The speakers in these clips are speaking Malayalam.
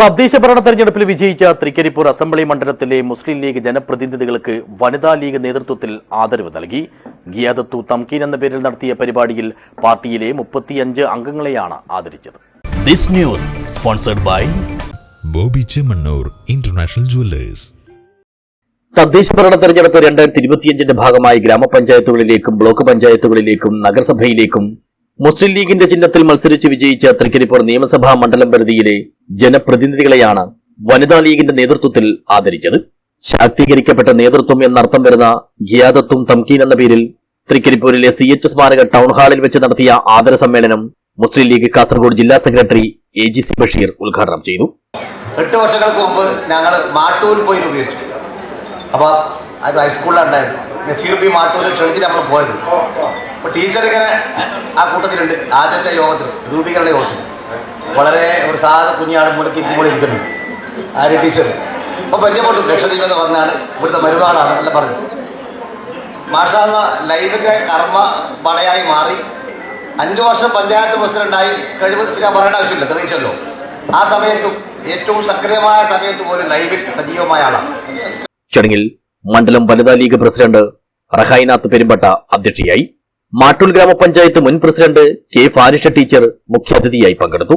തദ്ദേശ ഭരണ തെരഞ്ഞെടുപ്പിൽ വിജയിച്ച തൃക്കരിപ്പൂർ അസംബ്ലി മണ്ഡലത്തിലെ മുസ്ലിം ലീഗ് ജനപ്രതിനിധികൾക്ക് വനിതാ ലീഗ് നേതൃത്വത്തിൽ ആദരവ് നൽകി. ഗിയാദത്തു തംകീൻ എന്ന പേരിൽ നടത്തിയ പരിപാടിയിൽ പാർട്ടിയിലെ 35 അംഗങ്ങളെയാണ് ആദരിച്ചത്. This news sponsored by Bobby Chemannur International Jewelers. തദ്ദേശ ഭരണ തെരഞ്ഞെടുപ്പ് 2025 ഭാഗമായി ഗ്രാമപഞ്ചായത്തുകളിലേക്കും ബ്ലോക്ക് പഞ്ചായത്തുകളിലേക്കും നഗരസഭയിലേക്കും മുസ്ലിം ലീഗിന്റെ ചിഹ്നത്തിൽ മത്സരിച്ച് വിജയിച്ച തൃക്കരിപ്പൂർ നിയമസഭാ മണ്ഡലം പരിധിയിലെ ജനപ്രതിനിധികളെയാണ് വനിതാ ലീഗിന്റെ നേതൃത്വത്തിൽ ആദരിച്ചത്. ശാക്തീകരിക്കപ്പെട്ട നേതൃത്വം എന്നർത്ഥം വരുന്ന ഗിയാദത്തും തംകീൻ എന്ന പേരിൽ തൃക്കരിപ്പൂരിലെ CH സ്മാരക ടൗൺ ഹാളിൽ വെച്ച് നടത്തിയ ആദര സമ്മേളനം മുസ്ലിം ലീഗ് കാസർഗോഡ് ജില്ലാ സെക്രട്ടറി AGC ബഷീർ ഉദ്ഘാടനം ചെയ്തു. 8 വർഷങ്ങൾക്ക് മുമ്പ് ഞങ്ങൾ മാട്ടൂരിൽ പോയി രൂപീകരിച്ചു. അപ്പോൾ ഹൈസ്കൂളിലുണ്ടായിരുന്നു നസീർ ബി മാട്ടൂരിൽ ക്ഷണിച്ചിട്ട് നമ്മൾ പോയത്. അപ്പോൾ ടീച്ചർ ഇങ്ങനെ ആ കൂട്ടത്തിലുണ്ട്. ആദ്യത്തെ യോഗത്തിൽ രൂപീകരണ യോഗത്തിൽ വളരെ ഒരു സാധാ കുഞ്ഞാണ് മുടക്കിരിക്കുമ്പോൾ ഇരിക്കുന്നുണ്ട് ആര്യ ടീച്ചർ. അപ്പോൾ പരിചയപ്പെട്ടു. ലക്ഷദ്വീപ് വന്നാണ്, ഇവിടുത്തെ മരുമകളാണ് എല്ലാം പറഞ്ഞു. മാഷാള്ള ലൈഫിൻ്റെ കർമ്മ പടയായി മാറി 5 വർഷം പഞ്ചായത്ത് പ്രസിഡന്റായി കഴിവ് ഞാൻ പറയേണ്ട ആവശ്യമില്ല, തെളിയിച്ചല്ലോ. ആ സമയത്തും ഏറ്റവും സക്രിയമായ സമയത്ത് പോലും ലൈവിൽ സജീവമായ ആളാണ്. ചടങ്ങിൽ മണ്ഡലം വനിതാ ലീഗ് പ്രസിഡന്റ് റഹൈനാത്ത് പെരുമ്പട്ട അധ്യക്ഷയായി. മാട്ടൂൽ ഗ്രാമപഞ്ചായത്ത് മുൻ പ്രസിഡന്റ് K ഫാരിഷ ടീച്ചർ മുഖ്യാതിഥിയായി പങ്കെടുത്തു.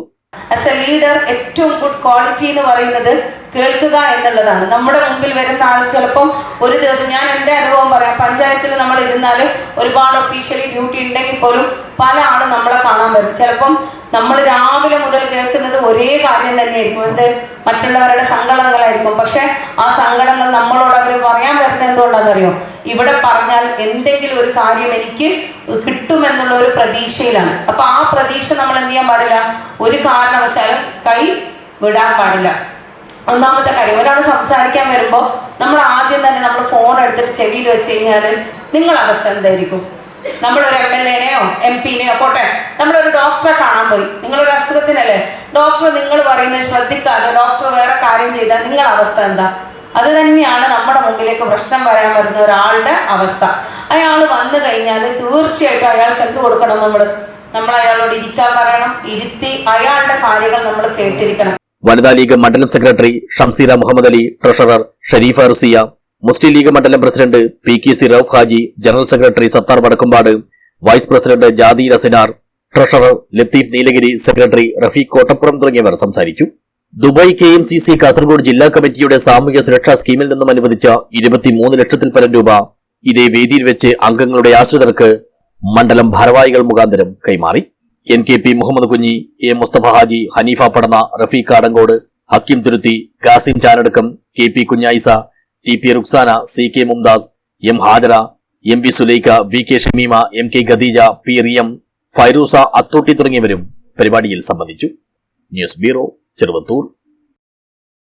ആസ് എ ലീഡർ ഏറ്റവും ഗുഡ് ക്വാളിറ്റി എന്ന് പറയുന്നത് കേൾക്കുക എന്നുള്ളതാണ്. നമ്മുടെ മുമ്പിൽ വരുന്ന ആൾ ചിലപ്പം ഒരു ദിവസം, ഞാൻ എൻ്റെ അനുഭവം പറയാം, പഞ്ചായത്തിൽ നമ്മൾ ഇരുന്നാൽ ഒരുപാട് ഒഫീഷ്യലി ഡ്യൂട്ടി ഉണ്ടെങ്കിൽ പോലും പല ആളും നമ്മളെ കാണാൻ വരും. ചിലപ്പം നമ്മൾ രാവിലെ മുതൽ കേൾക്കുന്നത് ഒരേ കാര്യം തന്നെയായിരിക്കും, എന്ത് മറ്റുള്ളവരുടെ സങ്കടങ്ങളായിരിക്കും. പക്ഷെ ആ സങ്കടങ്ങൾ നമ്മളോട് അവർ പറയാൻ വരുന്നത് എന്തുകൊണ്ടാണെന്നറിയോ? ഇവിടെ പറഞ്ഞാൽ എന്തെങ്കിലും ഒരു കാര്യം എനിക്ക് കിട്ടുമെന്നുള്ള ഒരു പ്രതീക്ഷയിലാണ്. അപ്പൊ ആ പ്രതീക്ഷ നമ്മൾ എന്ത് ചെയ്യാൻ പാടില്ല, ഒരു കാരണവശാലും കൈ വിടാൻ പാടില്ല. ഒന്നാമത്തെ കാര്യം, ഒരാൾ സംസാരിക്കാൻ വരുമ്പോൾ നമ്മൾ ആദ്യം തന്നെ നമ്മൾ ഫോൺ എടുത്തിട്ട് ചെവിയിൽ വെച്ച് കഴിഞ്ഞാൽ നിങ്ങളുടെ അവസ്ഥ എന്തായിരിക്കും? നമ്മളൊരു MLA-നെയോ MP-നെയോ പോട്ടെ, നമ്മളൊരു ഡോക്ടറെ കാണാൻ പോയി, നിങ്ങളൊരു അസുഖത്തിനല്ലേ ഡോക്ടർ നിങ്ങൾ പറയുന്നത് ശ്രദ്ധിക്കാതെ ഡോക്ടർ വേറെ കാര്യം ചെയ്താൽ നിങ്ങളുടെ അവസ്ഥ എന്താ? അത് തന്നെയാണ് നമ്മുടെ മുമ്പിലേക്ക് പ്രശ്നം വരാൻ വരുന്ന ഒരാളുടെ അവസ്ഥ. അയാൾ വന്നു കഴിഞ്ഞാൽ തീർച്ചയായിട്ടും അയാൾക്ക് എന്ത് കൊടുക്കണം? നമ്മൾ അയാളോട് ഇരിക്കാൻ പറയണം, ഇരുത്തി അയാളുടെ കാര്യങ്ങൾ നമ്മൾ കേട്ടിരിക്കണം. വനിതാ ലീഗ് മണ്ഡലം സെക്രട്ടറി ഷംസീറ മുഹമ്മദ് അലി, ട്രഷറർ ഷരീഫ റുസിയ, മുസ്ലിം ലീഗ് മണ്ഡലം president PKC Rauf Haji, general secretary Sathar Vadakkumpad, vice president Jadi Asinar, treasurer Latheef Nilagiri, secretary Rafeeq Kottappuram തുടങ്ങിയവർ സംസാരിച്ചു. ദുബായ് KMCC കാസർഗോഡ് ജില്ലാ കമ്മിറ്റിയുടെ സാമൂഹ്യ സുരക്ഷാ സ്കീമിൽ നിന്നും അനുവദിച്ച 23 ലക്ഷത്തിൽ പരം രൂപ ഇതേ വേദിയിൽ വെച്ച് അംഗങ്ങളുടെ ആശ്രിതർക്ക് മണ്ഡലം ഭാരവാഹികൾ മുഖാന്തരം കൈമാറി. NKP Muhammad Kunhi, A Mustafa Haji, Haneefa Padanna, Rafeeq Kadangode, Hakeem Thuruthy, Kasim ചാനടക്കം, KP കുഞ്ഞായിസ, TP Ruksana, CK Mumtaz, M Hajara, MB Sulaikha, VK Shameema, MK Khadija, P റിയം, Fairuza അത്തോട്ടി തുടങ്ങിയവരും പരിപാടിയിൽ സംബന്ധിച്ചു. News bureau, Cheruvathur.